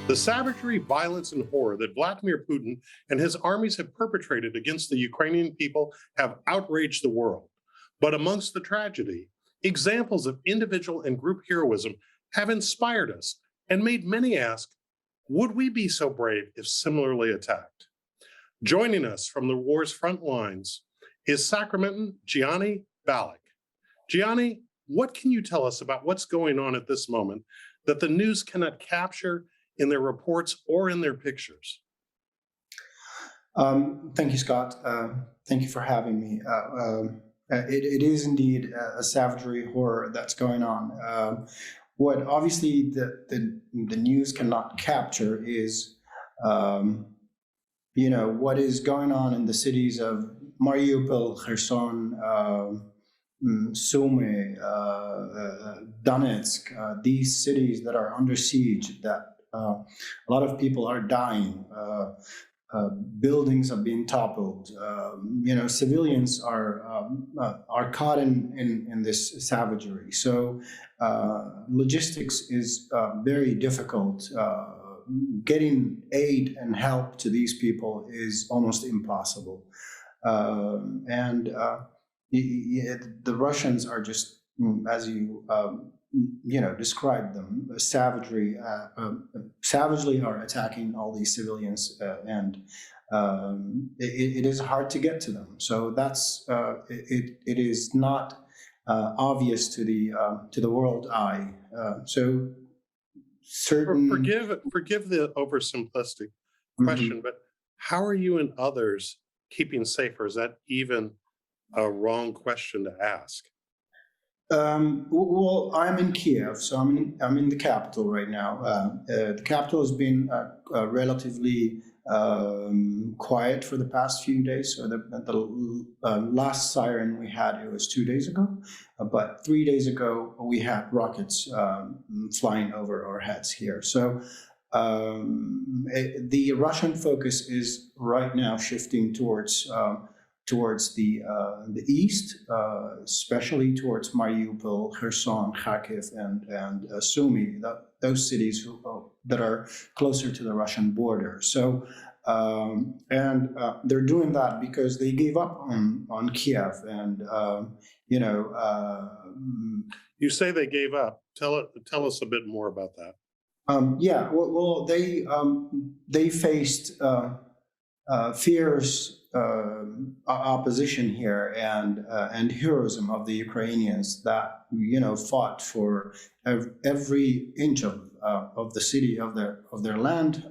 The savagery, violence, and horror that Vladimir Putin and his armies have perpetrated against the Ukrainian people have outraged the world. But amongst the tragedy, examples of individual and group heroism have inspired us and made many ask, would we be so brave if similarly attacked? Joining us from the war's front lines is Sacramentan Gianni Ballack. Gianni, what can you tell us about what's going on at this moment that the news cannot capture in their reports or in their pictures? Thank you, Scott. Thank you for having me. It is indeed a savagery horror that's going on. What obviously the news cannot capture is, what is going on in the cities of Mariupol, Kherson, Sumy, Donetsk, these cities that are under siege, that a lot of people are dying, buildings are being toppled, civilians are caught in this savagery. So logistics is very difficult. Getting aid and help to these people is almost impossible. The Russians are just, as you describe them, savagely are attacking all these civilians, and it is hard to get to them. So that's it is not obvious to the world eye. So certain forgive the oversimplistic question, but how are you and others keeping safe, or is that even a wrong question to ask? Well, I'm in Kiev, so I'm in the capital right now. The capital has been relatively quiet for the past few days. So the last siren we had, it was 2 days ago, but 3 days ago we had rockets flying over our heads here. So the Russian focus is right now shifting towards the east, especially towards Mariupol, Kherson, Kharkiv, and Sumy, those cities that are closer to the Russian border. So, they're doing that because they gave up on Kiev, and You say they gave up. Tell us a bit more about that. They faced fierce opposition here and heroism of the Ukrainians that fought for every inch of the city of their land.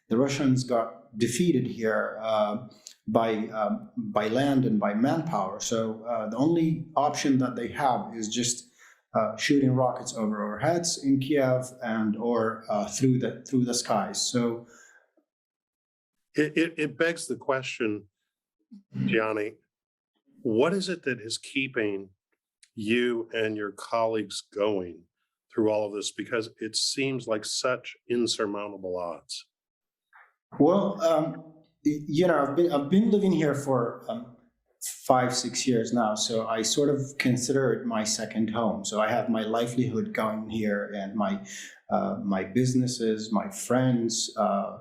The Russians got defeated here by land and by manpower. So the only option that they have is just shooting rockets over our heads in Kiev or through the skies. So. It begs the question, Gianni, what is it that is keeping you and your colleagues going through all of this? Because it seems like such insurmountable odds. Well, I've been living here for 5-6 years now, so I sort of consider it my second home. So I have my livelihood going here, and my businesses, my friends. I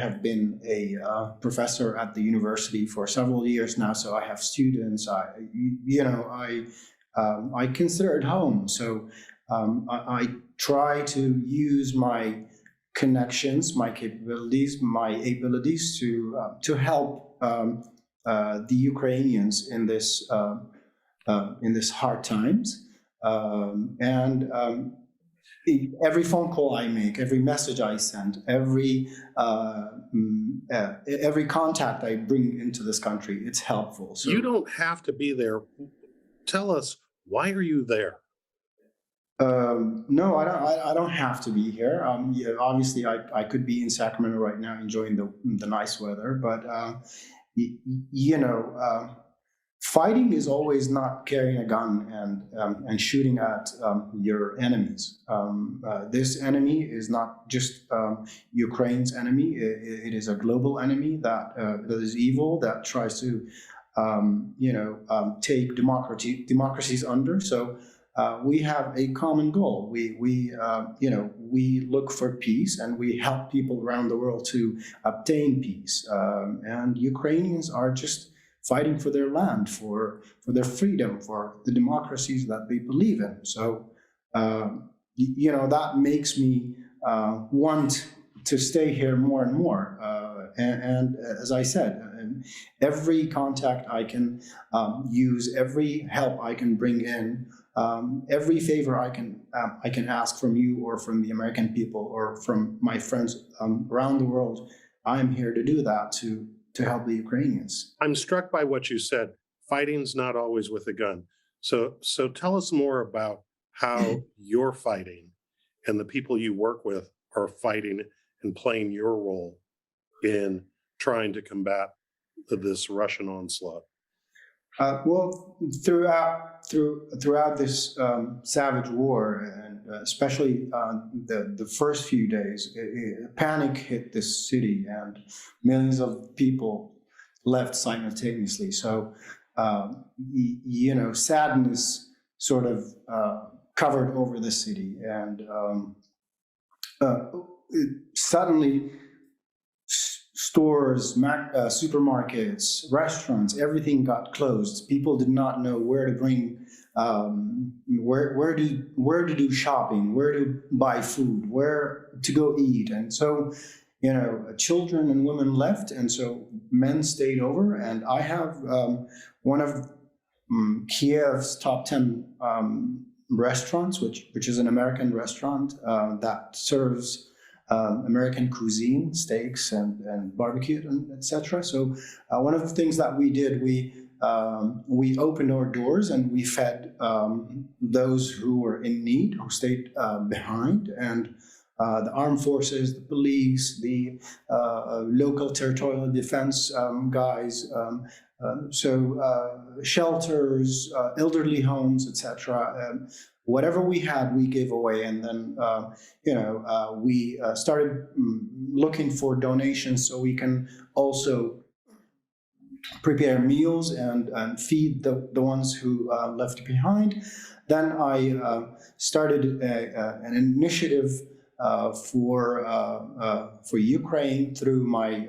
have been a professor at the university for several years now, so I have students. I consider it home. So I try to use my connections, my capabilities, my abilities to help the Ukrainians in this hard times, every phone call I make, every message I send, every contact I bring into this country, it's helpful. So you don't have to be there. Tell us, why are you there? No, I don't have to be here. Obviously, I could be in Sacramento right now enjoying the nice weather, but fighting is always not carrying a gun and shooting at your enemies. This enemy is not just Ukraine's enemy. It is a global enemy that is evil, that tries to take democracies under. So we have a common goal. We look for peace, and we help people around the world to obtain peace. And Ukrainians are just fighting for their land, for their freedom, for the democracies that they believe in. So, that makes me want to stay here more and more. And as I said, every contact I can use, every help I can bring in, every favor I can ask from you or from the American people or from my friends around the world, I'm here to do that, to help the Ukrainians. I'm struck by what you said. Fighting's not always with a gun. So tell us more about how you're fighting and the people you work with are fighting and playing your role in trying to combat this Russian onslaught. Well, throughout this savage war, and especially the first few days, panic hit this city, and millions of people left simultaneously. So, sadness sort of covered over the city, and suddenly stores, supermarkets, restaurants, everything got closed. People did not know where to bring, where to do shopping, where to buy food, where to go eat. And so, children and women left, and so men stayed over. And I have one of Kiev's top 10 restaurants, which is an American restaurant that serves American cuisine, steaks and barbecue, and etc. So one of the things that we did, we opened our doors and we fed those who were in need, who stayed behind, and the armed forces, the police, the local territorial defense guys, shelters, elderly homes, etc. Whatever we had, we gave away, and then we started looking for donations so we can also prepare meals and feed the ones who left behind. Then I started an initiative for Ukraine through my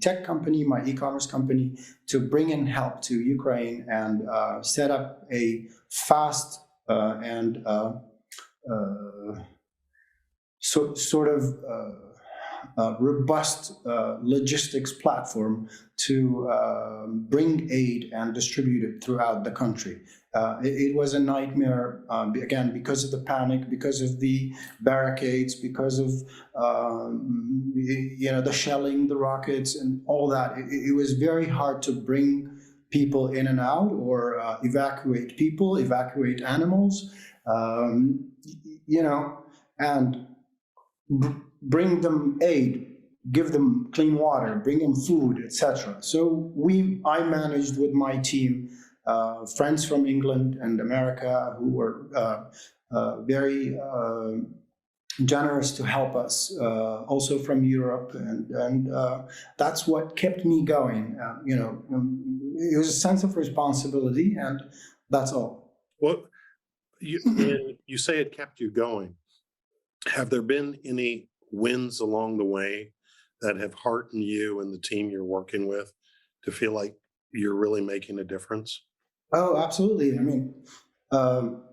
tech company, my e-commerce company, to bring in help to Ukraine and set up a fast and robust logistics platform to bring aid and distribute it throughout the country. It was a nightmare, again, because of the panic, because of the barricades, because of the shelling, the rockets, and all that. It was very hard to bring people in and out, or evacuate people, evacuate animals, and bring them aid, give them clean water, bring them food, etc. So I managed with my team, friends from England and America who were very generous to help us, also from Europe, and that's what kept me going. It was a sense of responsibility, and that's all. Well, you say it kept you going. Have there been any wins along the way that have heartened you and the team you're working with to feel like you're really making a difference? Oh, absolutely. I mean,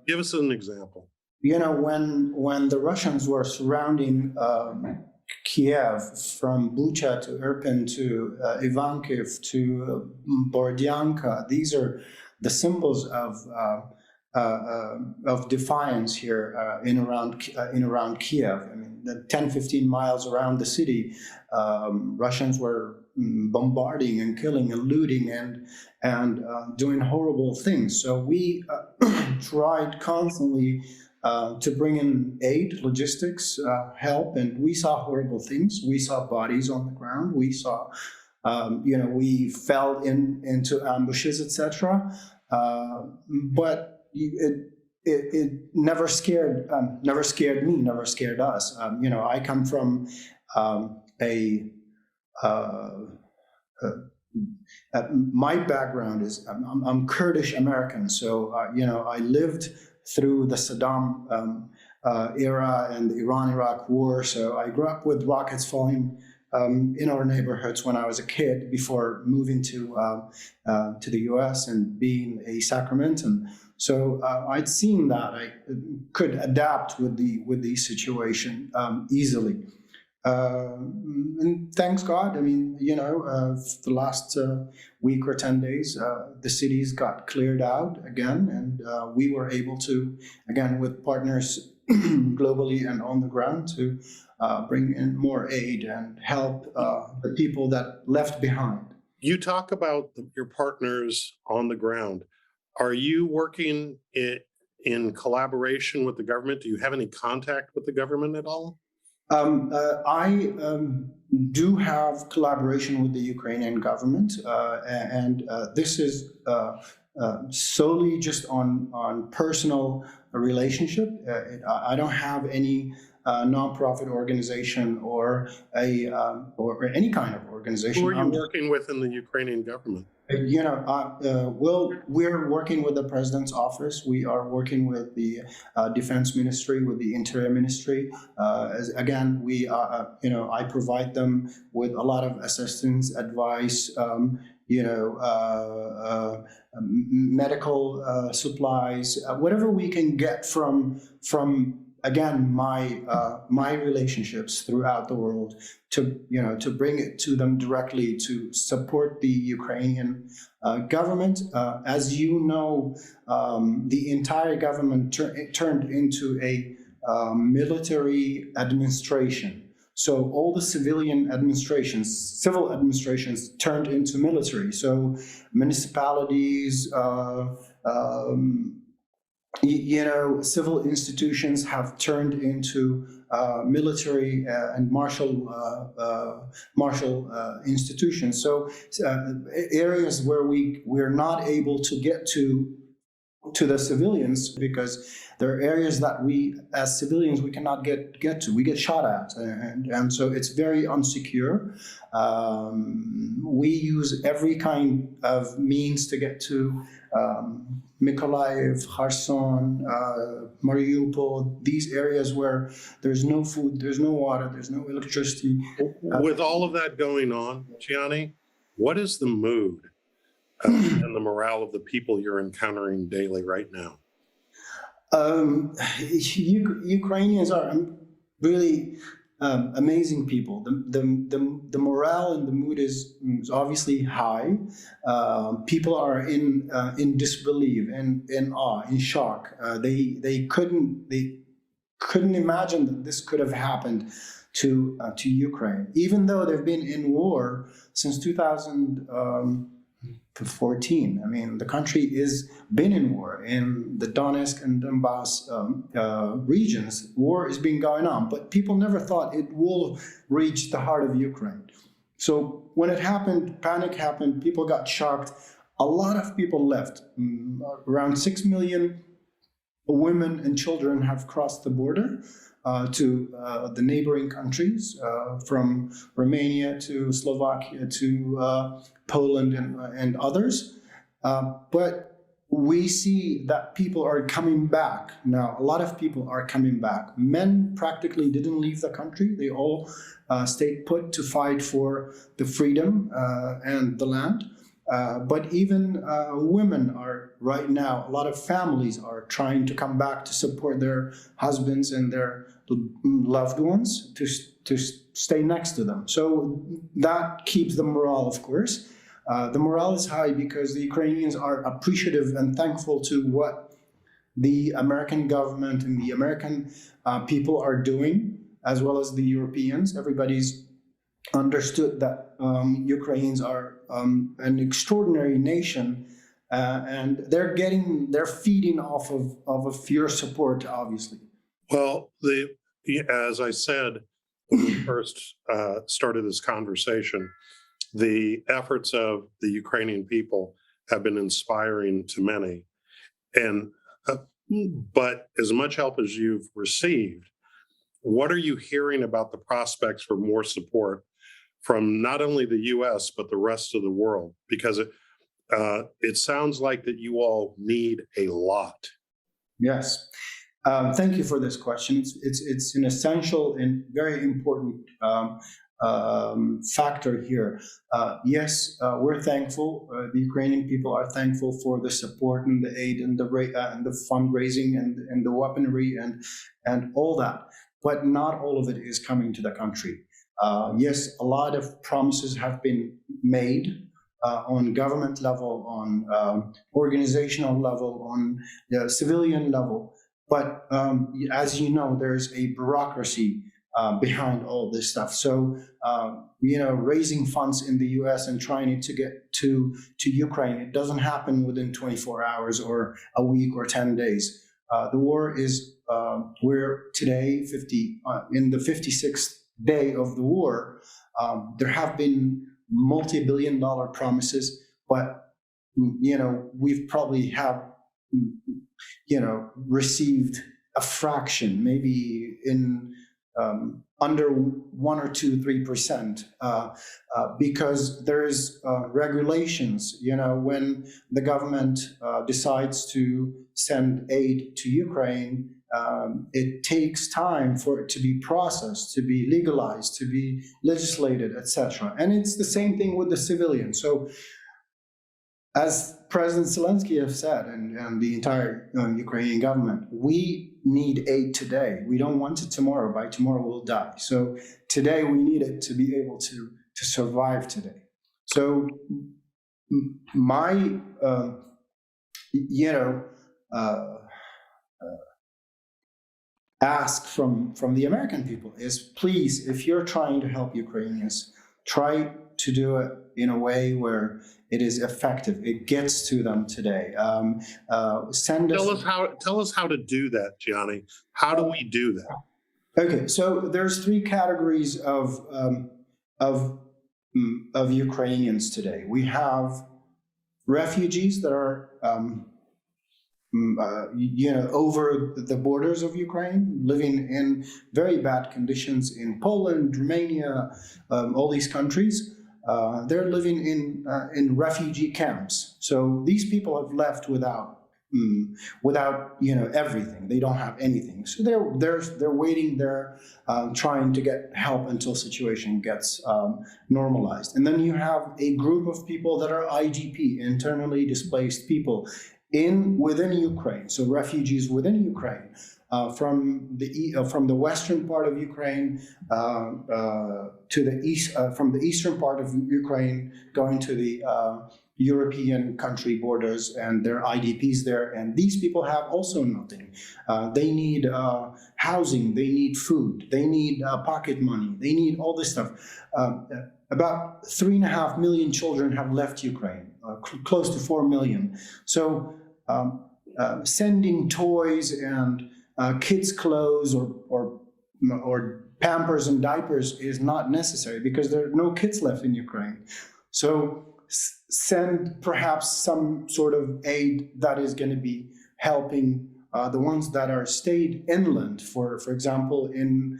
give us an example. When the Russians were surrounding Kiev, from Bucha to Irpin to Ivankiv to Borodianka, these are the symbols of defiance here in around Kiev. I mean, the 10-15 miles around the city, Russians were bombarding and killing and looting and doing horrible things. So we tried constantly to bring in aid, logistics, help, and we saw horrible things. We saw bodies on the ground. We saw, we fell into ambushes, etc. But it never scared me, never scared us. I come from my background is I'm Kurdish American, so I lived through the Saddam era and the Iran-Iraq war. So I grew up with rockets falling in our neighborhoods when I was a kid before moving to the U.S. and being a Sacramentan. So I'd seen that I could adapt with the situation easily. And thanks God, I mean, the last week or 10 days, the cities got cleared out again, and we were able to, again, with partners globally and on the ground, to bring in more aid and help the people that left behind. You talk about your partners on the ground. Are you working in collaboration with the government? Do you have any contact with the government at all? I do have collaboration with the Ukrainian government, and this is solely just on personal relationship. I don't have any nonprofit organization or any kind of organization. Who are you working with in the Ukrainian government? We're working with the president's office. We are working with the defense ministry, with the interior ministry. Again, I provide them with a lot of assistance, advice, medical supplies, whatever we can get from again, my relationships throughout the world, to bring it to them directly, to support the Ukrainian government. As you know, the entire government turned into a military administration. So all the civil administrations turned into military. So municipalities, civil institutions have turned into military and martial institutions. So areas where we're not able to get to the civilians, because there are areas that we, as civilians, we cannot get to. We get shot at, and so it's very unsecure. We use every kind of means to get to Mykolaiv, Kherson, Mariupol, these areas where there's no food, there's no water, there's no electricity. With all of that going on, Gianni, what is the mood and the morale of the people you're encountering daily right now? Ukrainians are really amazing people. The morale and the mood is obviously high. People are in disbelief, in awe, in shock. They couldn't imagine that this could have happened to Ukraine, even though they've been in war since 2014. I mean, the country is been in war in the Donetsk and Donbass regions. War has been going on, but people never thought it will reach the heart of Ukraine. So when it happened, panic happened, people got shocked. A lot of people left. Around 6 million women and children have crossed the border to the neighboring countries, from Romania to Slovakia to Poland and others. But we see that people are coming back now. A lot of people are coming back. Men practically didn't leave the country. They all stayed put to fight for the freedom and the land. But even women are right now, a lot of families are trying to come back to support their husbands and their loved ones, to stay next to them. So that keeps the morale, of course. The morale is high because the Ukrainians are appreciative and thankful to what the American government and the American people are doing, as well as the Europeans. Everybody's understood that Ukrainians are an extraordinary nation, and they're feeding off of your support, obviously. Well, as I said when we first started this conversation, the efforts of the Ukrainian people have been inspiring to many. And but as much help as you've received, what are you hearing about the prospects for more support from not only the U.S. but the rest of the world? Because it sounds like that you all need a lot. Yes. Thank you for this question. It's an essential and very important factor here. Yes, we're thankful. The Ukrainian people are thankful for the support and the aid and the fundraising and the weaponry and all that. But not all of it is coming to the country. Yes, a lot of promises have been made on government level, on organizational level, on the civilian level. But as you know, there's a bureaucracy behind all this stuff. So, raising funds in the U.S. and trying to get to Ukraine, it doesn't happen within 24 hours or a week or 10 days. The war is, we're today in the 56th day of the war. There have been multi-billion-dollar promises, but we've probably received a fraction, maybe in under 1 or 2, 3%, because there's regulations. When the government decides to send aid to Ukraine, it takes time for it to be processed, to be legalized, to be legislated, etc. And it's the same thing with the civilians. So, as President Zelensky has said, and the entire Ukrainian government, we need aid today. We don't want it tomorrow. By tomorrow, we'll die. So today, we need it to be able to survive today. So my, ask from the American people is, please, if you're trying to help Ukrainians, try to do it in a way where it is effective. It gets to them today. Tell us how to do that, Gianni. How do we do that? Okay, so there's 3 categories of Ukrainians today. We have refugees that are over the borders of Ukraine, living in very bad conditions in Poland, Romania, all these countries. They're living in refugee camps. So these people have left without everything. They don't have anything. So they're waiting there, trying to get help until situation gets normalized. And then you have a group of people that are IDP, internally displaced people, within Ukraine. So refugees within Ukraine. From the western part of Ukraine to the east, from the eastern part of Ukraine, going to the European country borders, and there are IDPs there. And these people have also nothing. They need housing, they need food, they need pocket money, they need all this stuff. About 3.5 million children have left Ukraine, close to 4 million. So sending toys and kids' clothes or Pampers and diapers is not necessary because there are no kids left in Ukraine. So send perhaps some sort of aid that is going to be helping the ones that are stayed inland. For example, in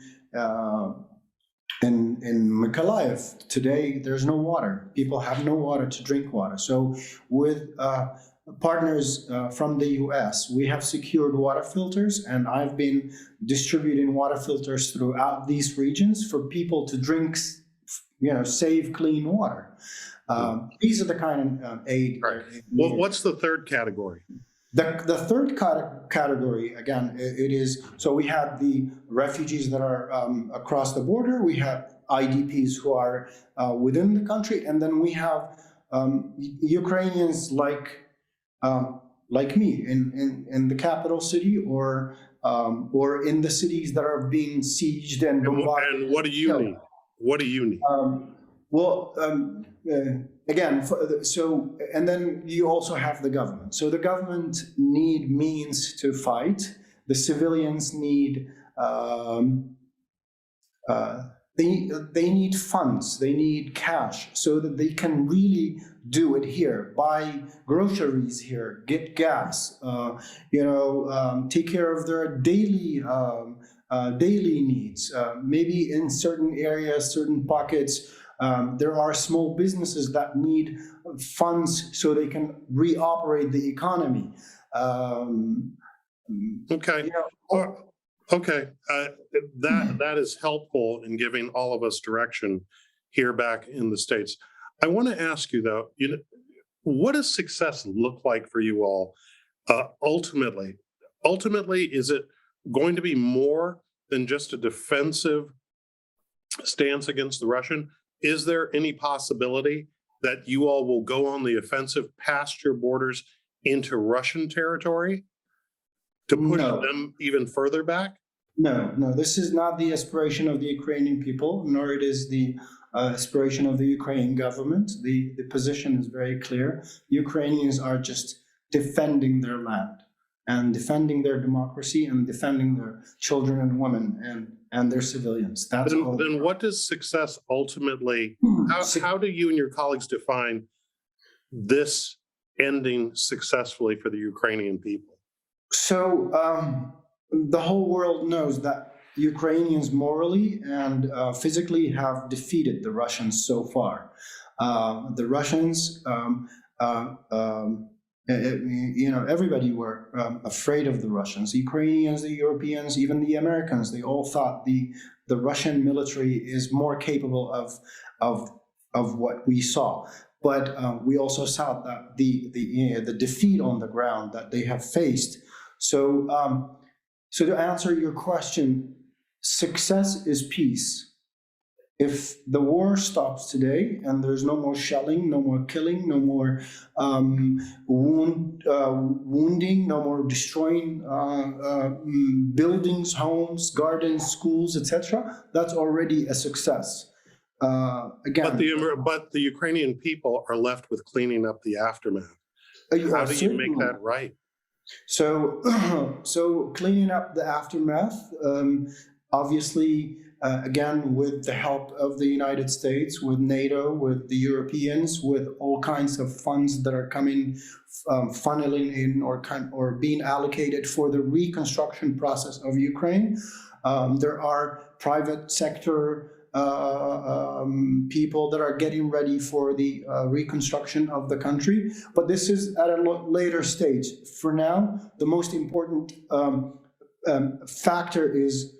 Mykolaiv today, there's no water. People have no water to drink water. So with partners from the US, we have secured water filters, and I've been distributing water filters throughout these regions for people to drink, safe, clean water. These are the kind of aid. Right. Well, what's the third category? The third category, again, it is, so we have the refugees that are across the border, we have IDPs who are within the country, and then we have Ukrainians like me in the capital city or in the cities that are being sieged and bombarded. And what do you need? What do you need? Again, and then you also have the government. So the government need means to fight. The civilians need they need funds. They need cash so that they can really do it here. Buy groceries here. Get gas. Take care of their daily needs. Maybe in certain areas, certain pockets. There are small businesses that need funds so they can reoperate the economy. Okay. You know, Okay. That is helpful in giving all of us direction here back in the States. I want to ask you though, what does success look like for you all ultimately? Ultimately, is it going to be more than just a defensive stance against the Russian? Is there any possibility that you all will go on the offensive past your borders into Russian territory to push no, them even further back? no. This is not the aspiration of the Ukrainian people, nor it is the aspiration of the Ukrainian government. The position is very clear. Ukrainians are just defending their land and defending their democracy and defending their children and women and their civilians. That's all. Then what does success ultimately, how do you and your colleagues define this ending successfully for the Ukrainian people? So the whole world knows that Ukrainians morally and physically have defeated the Russians so far. The Russians, everybody were afraid of the Russians. The Ukrainians, the Europeans, even the Americans, they all thought the Russian military is more capable of what we saw. But we also saw that the defeat on the ground that they have faced. So to answer your question, success is peace. If the war stops today and there's no more shelling, no more killing, no more wounding, no more destroying buildings, homes, gardens, schools, etc., that's already a success. Again, but the Ukrainian people are left with cleaning up the aftermath. How do you make that right? So, so cleaning up the aftermath, obviously, again, with the help of the United States, with NATO, with the Europeans, with all kinds of funds that are coming, funneling in or being allocated for the reconstruction process of Ukraine. There are private sector people that are getting ready for the reconstruction of the country, but this is at a later stage. For now, the most important factor is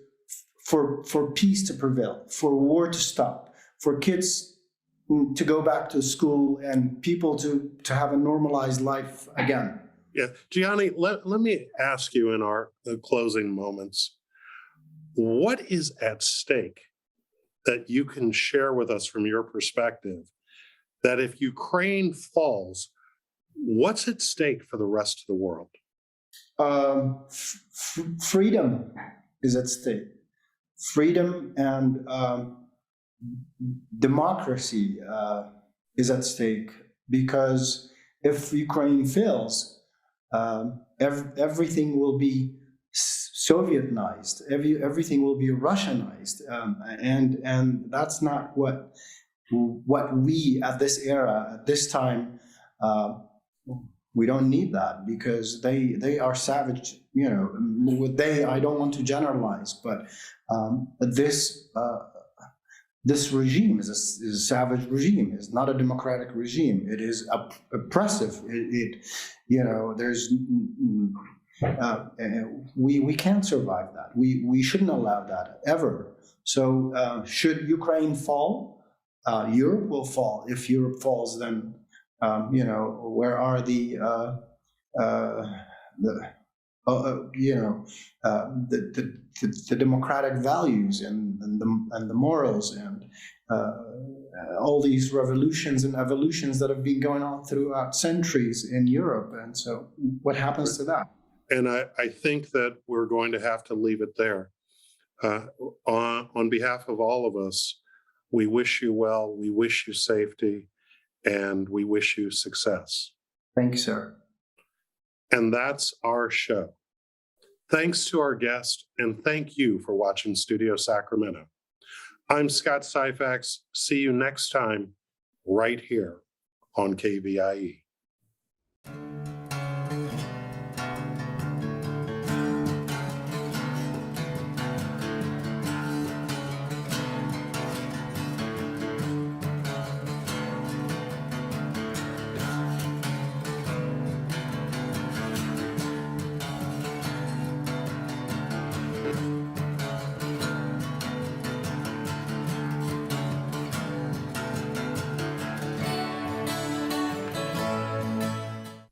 for peace to prevail, for war to stop, for kids to go back to school and people to have a normalized life again. Yeah, Gianni, let me ask you in our closing moments, what is at stake that you can share with us from your perspective, that if Ukraine falls, what's at stake for the rest of the world? Freedom is at stake. Freedom and democracy is at stake, because if Ukraine fails, everything will be Sovietized, everything will be Russianized, and that's not what we at this era, at this time, we don't need that, because they are savage. I don't want to generalize, but this regime is a savage regime. It's not a democratic regime. It is oppressive. There's. We can't survive that. We shouldn't allow that ever. So should Ukraine fall, Europe will fall. If Europe falls, then where are the democratic values and the morals and all these revolutions and evolutions that have been going on throughout centuries in Europe? And so, what happens to that? And I think that we're going to have to leave it there. On behalf of all of us, we wish you well, we wish you safety, and we wish you success. Thank you, sir. And that's our show. Thanks to our guest, and thank you for watching Studio Sacramento. I'm Scott Syphax. See you next time, right here on KVIE.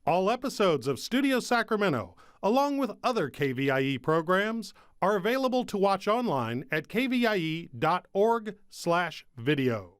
All episodes of Studio Sacramento, along with other KVIE programs, are available to watch online at kvie.org/video.